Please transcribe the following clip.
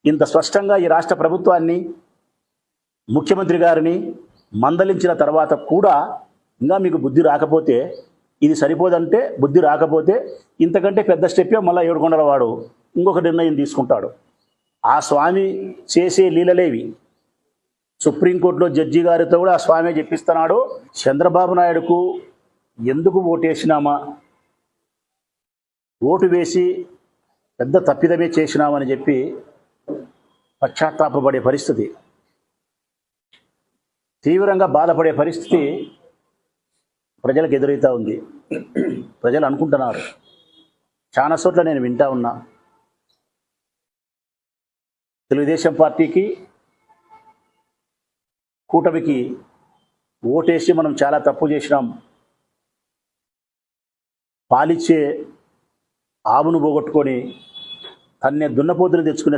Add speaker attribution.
Speaker 1: ఇంత స్పష్టంగా ఈ రాష్ట్ర ప్రభుత్వాన్ని, ముఖ్యమంత్రి గారిని మందలించిన తర్వాత కూడా ఇంకా మీకు బుద్ధి రాకపోతే, ఇది సరిపోదంటే, బుద్ధి రాకపోతే ఇంతకంటే పెద్ద స్టెప్పే మళ్ళీ ఏడుకొండల వాడు ఇంకొక నిర్ణయం తీసుకుంటాడు. ఆ స్వామి చేసే లీలలేవి. సుప్రీంకోర్టులో జడ్జి గారితో కూడా ఆ స్వామి చెప్పిస్తున్నాడు, చంద్రబాబు నాయుడుకు ఎందుకు ఓటేసినామా, ఓటు వేసి పెద్ద తప్పిదమే చేసినామని చెప్పి పశ్చాత్తాపపడే పరిస్థితి, తీవ్రంగా బాధపడే పరిస్థితి ప్రజలకు ఎదురవుతూ ఉంది. ప్రజలు అనుకుంటున్నారు, చాలా చోట్ల నేను వింటా ఉన్నా, తెలుగుదేశం పార్టీకి, కూటమికి ఓటేసి మనం చాలా తప్పు చేసినాం, పాలిచ్చే ఆవును పోగొట్టుకొని తన్నే దున్నపోతుని తెచ్చుకునే